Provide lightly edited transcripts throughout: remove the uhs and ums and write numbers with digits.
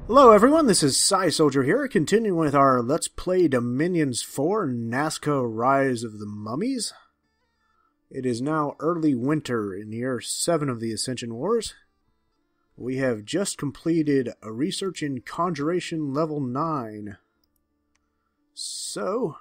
Hello everyone, this is Psy Soldier here, continuing with our Let's Play Dominions 4 Nazca Rise of the Mummies. It is now early winter in year 7 of the Ascension Wars. We have just completed a research in Conjuration level 9. So,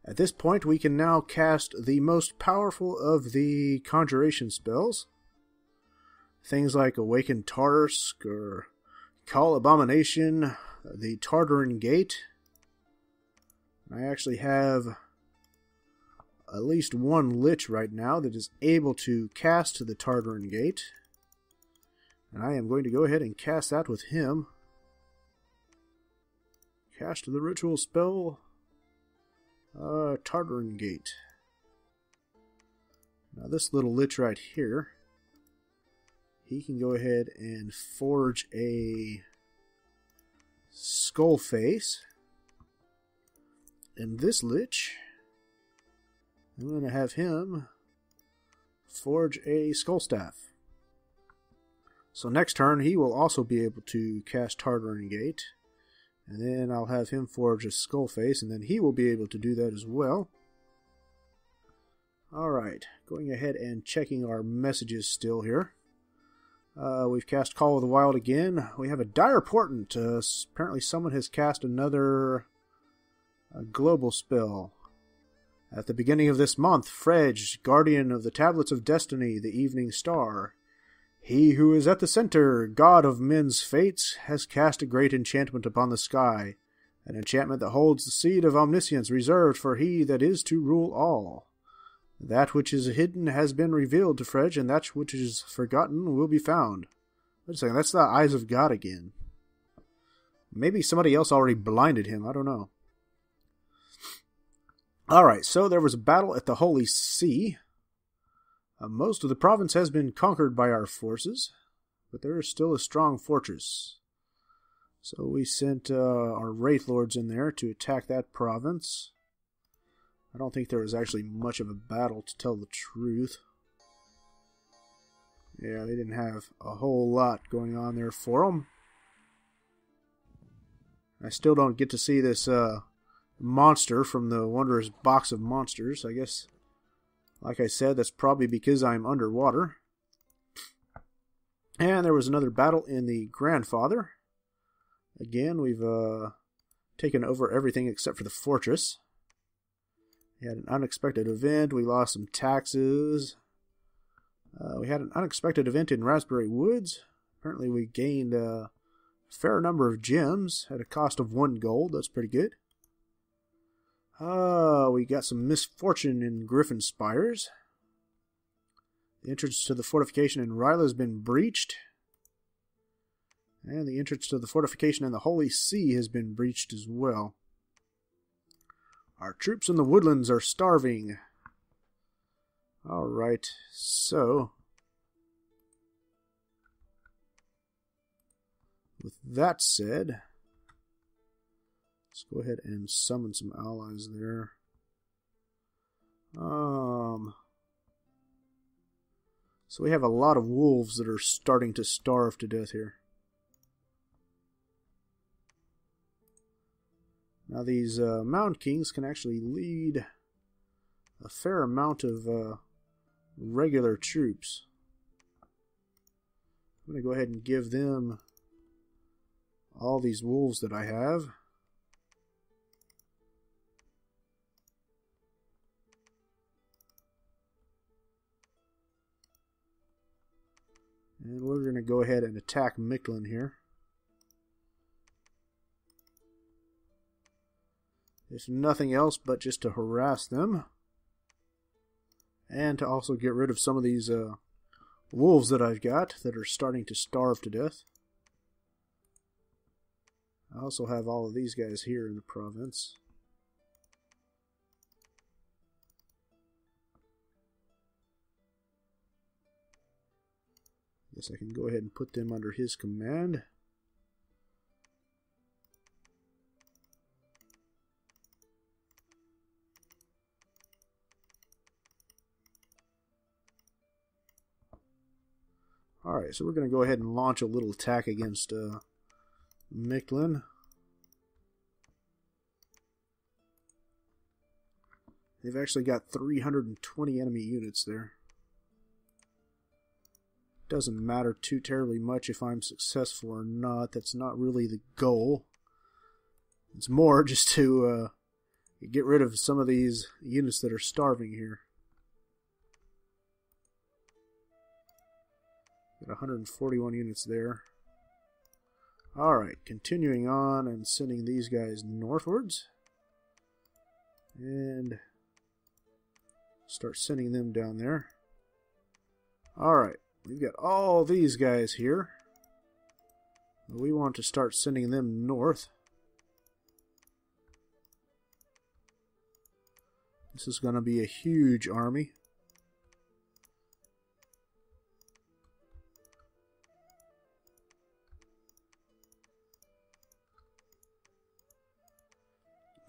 at this point we can now cast the most powerful of the Conjuration spells. Things like Awaken Tarsk or Call Abomination, the Tartaran Gate. I actually have at least one Lich right now that is able to cast the Tartaran Gate. And I am going to go ahead and cast that with him. Cast the ritual spell, Tartaran Gate. Now this little Lich right here, he can go ahead and forge a skull face. And this Lich, I'm going to have him forge a skull staff. So next turn he will also be able to cast Tartaran Gate. And then I'll have him forge a skull face, and then he will be able to do that as well. Alright, going ahead and checking our messages still here. We've cast Call of the Wild again. We have a dire portent. Apparently someone has cast another global spell. At the beginning of this month, Fredge, guardian of the Tablets of Destiny, the Evening Star, he who is at the center, god of men's fates, has cast a great enchantment upon the sky, an enchantment that holds the seed of omniscience reserved for he that is to rule all. That which is hidden has been revealed to Fredge, and that which is forgotten will be found. Wait a second, that's the Eyes of God again. Maybe somebody else already blinded him, I don't know. Alright, so there was a battle at the Holy See. Most of the province has been conquered by our forces, but there is still a strong fortress. So we sent our Wraith Lords in there to attack that province. I don't think there was actually much of a battle, to tell the truth. Yeah, they didn't have a whole lot going on there for them. I still don't get to see this monster from the Wondrous Box of Monsters. I guess, like I said, that's probably because I'm underwater. And there was another battle in the Grandfather. Again, we've taken over everything except for the fortress. We had an unexpected event. We lost some taxes. We had an unexpected event in Raspberry Woods. Apparently we gained a fair number of gems at a cost of 1 gold. That's pretty good. We got some misfortune in Griffin Spires. The entrance to the fortification in Ryla has been breached. And the entrance to the fortification in the Holy See has been breached as well. Our troops in the woodlands are starving. Alright, so with that said, let's go ahead and summon some allies there. So we have a lot of wolves that are starting to starve to death here. Now these Mound Kings can actually lead a fair amount of regular troops. I'm going to go ahead and give them all these wolves that I have. And we're going to go ahead and attack Mictlan here. If nothing else but just to harass them. And to also get rid of some of these wolves that I've got that are starting to starve to death. I also have all of these guys here in the province. Guess I can go ahead and put them under his command. Alright, so we're going to go ahead and launch a little attack against Mictlan. They've actually got 320 enemy units there. Doesn't matter too terribly much if I'm successful or not. That's not really the goal. It's more just to get rid of some of these units that are starving here. Got 141 units there. Alright, continuing on and sending these guys northwards. And start sending them down there. Alright, we've got all these guys here. We want to start sending them north. This is going to be a huge army.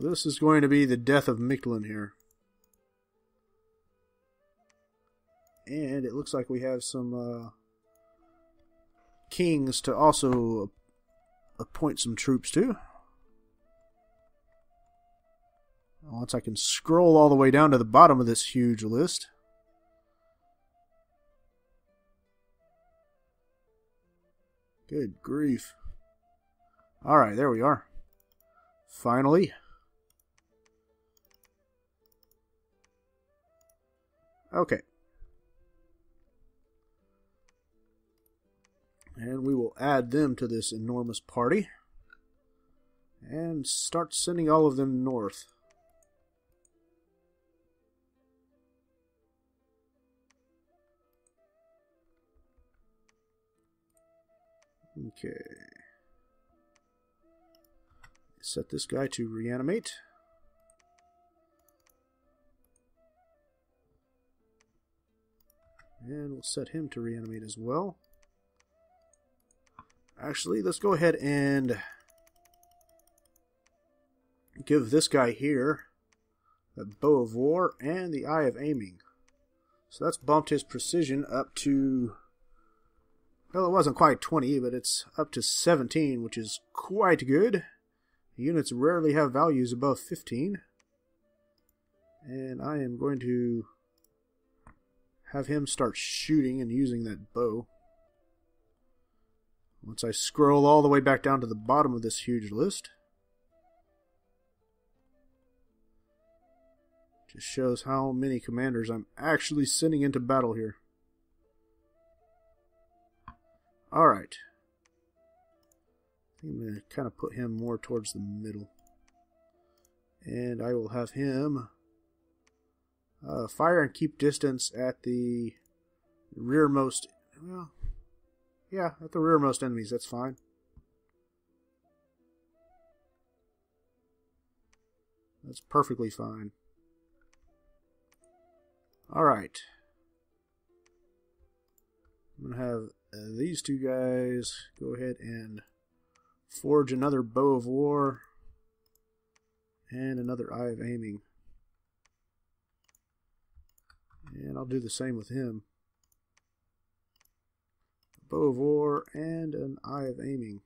This is going to be the death of Mictlan here. And it looks like we have some kings to also appoint some troops to. Once I can scroll all the way down to the bottom of this huge list. Good grief. Alright, there we are. Finally. Okay. And we will add them to this enormous party. And start sending all of them north. Okay. Set this guy to reanimate. And we'll set him to reanimate as well. Actually, let's go ahead and give this guy here a bow of war and the eye of aiming. So that's bumped his precision up to, well, it wasn't quite 20, but it's up to 17, which is quite good. Units rarely have values above 15. And I am going to have him start shooting and using that bow. Once I scroll all the way back down to the bottom of this huge list. Just shows how many commanders I'm actually sending into battle here. Alright. I'm going to kind of put him more towards the middle. And I will have him fire and keep distance at the rearmost, well, yeah, at the rearmost enemies, that's fine. That's perfectly fine. Alright. I'm going to have these two guys go ahead and forge another bow of war and another eye of aiming. And I'll do the same with him. Bow of war and an eye of aiming.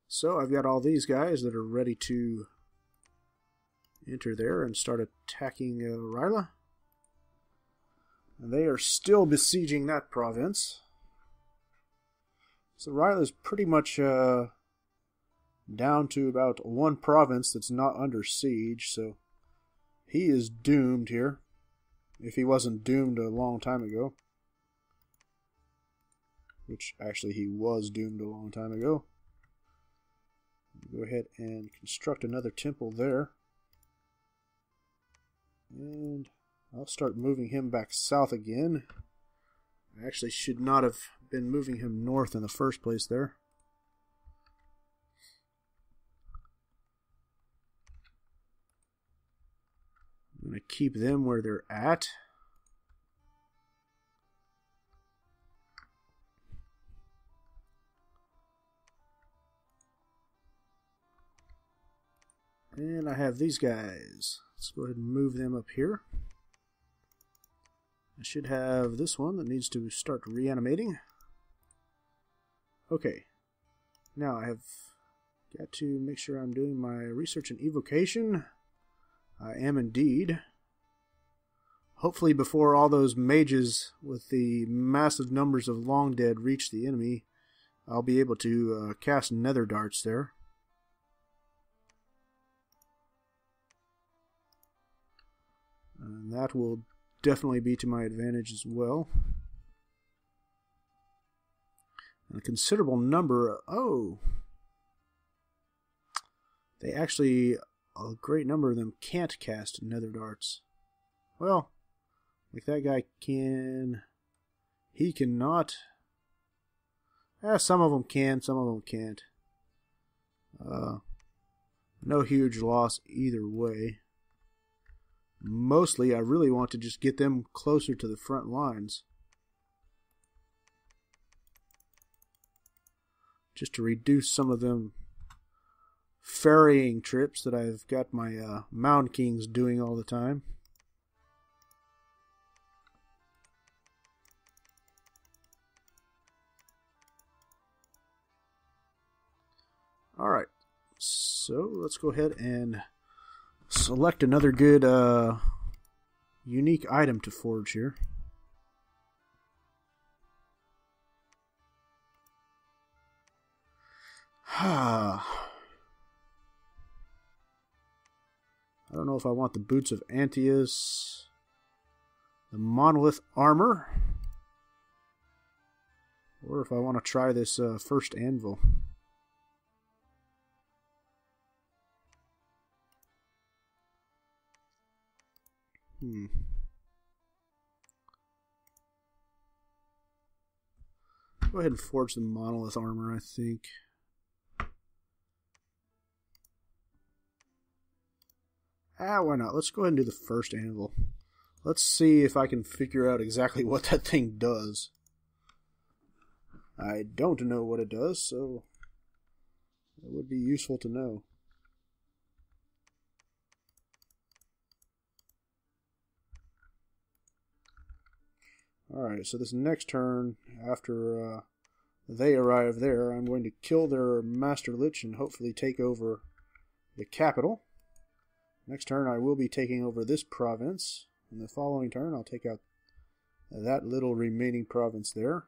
So I've got all these guys that are ready to enter there and start attacking Ryla. And they are still besieging that province. So Ryla's pretty much down to about one province that's not under siege, so he is doomed here. If he wasn't doomed a long time ago. Which actually he was doomed a long time ago. Go ahead and construct another temple there. And I'll start moving him back south again. I actually should not have been moving him north in the first place there. I'm going to keep them where they're at. And I have these guys. Let's go ahead and move them up here. I should have this one that needs to start reanimating. Okay. Now I have got to make sure I'm doing my research and evocation. I am indeed. Hopefully before all those mages with the massive numbers of long dead reach the enemy, I'll be able to cast nether darts there. And that will definitely be to my advantage as well. And a considerable number. Oh! They actually, a great number of them can't cast nether darts. Well, like that guy can. He cannot. Some of them can, some of them can't. No huge loss either way. Mostly, I really want to just get them closer to the front lines. Just to reduce some of them ferrying trips that I've got my Mound Kings doing all the time. Alright, so let's go ahead and select another good unique item to forge here. I don't know if I want the Boots of Antaeus, the Monolith Armor, or if I want to try this first Anvil. Go ahead and forge the Monolith Armor, I think. Why not? Let's go ahead and do the first Anvil. Let's see if I can figure out exactly what that thing does. I don't know what it does, so it would be useful to know. Alright, so this next turn, after they arrive there, I'm going to kill their Master Lich and hopefully take over the capital. Next turn I will be taking over this province. In the following turn I'll take out that little remaining province there.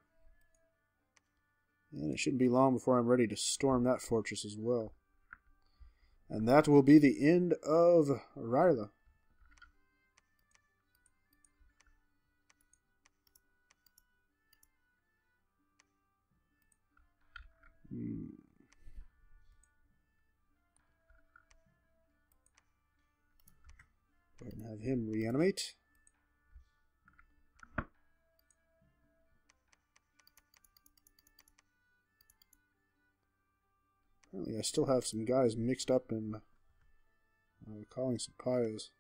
And it shouldn't be long before I'm ready to storm that fortress as well. And that will be the end of Ryla. Go ahead and have him reanimate. Apparently I still have some guys mixed up in calling some pies.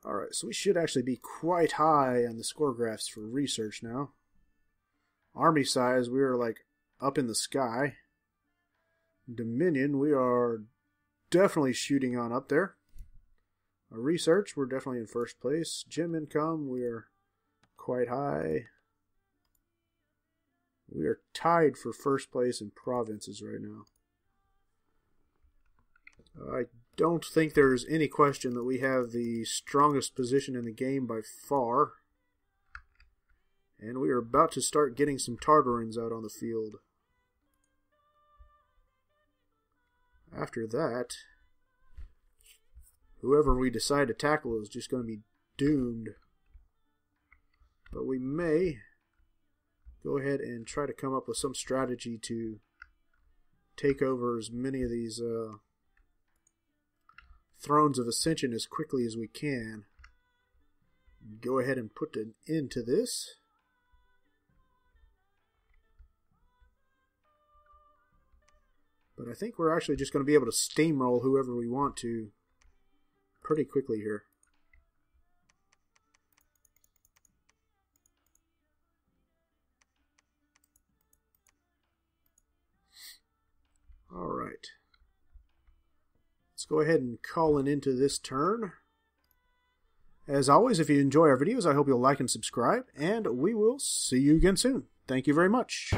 Alright, so we should actually be quite high on the score graphs for research now. Army size, we are like up in the sky. Dominion, we are definitely shooting on up there. Research, we're definitely in first place. Gem income, we are quite high. We are tied for first place in provinces right now. I don't think there's any question that we have the strongest position in the game by far. And we are about to start getting some Tartarans out on the field. After that, whoever we decide to tackle is just going to be doomed. But we may go ahead and try to come up with some strategy to take over as many of these Thrones of Ascension as quickly as we can. Go ahead and put an end to this. But I think we're actually just going to be able to steamroll whoever we want to pretty quickly here. Alright. Let's go ahead and call an end to this turn. As always, if you enjoy our videos, I hope you'll like and subscribe, and we will see you again soon. Thank you very much.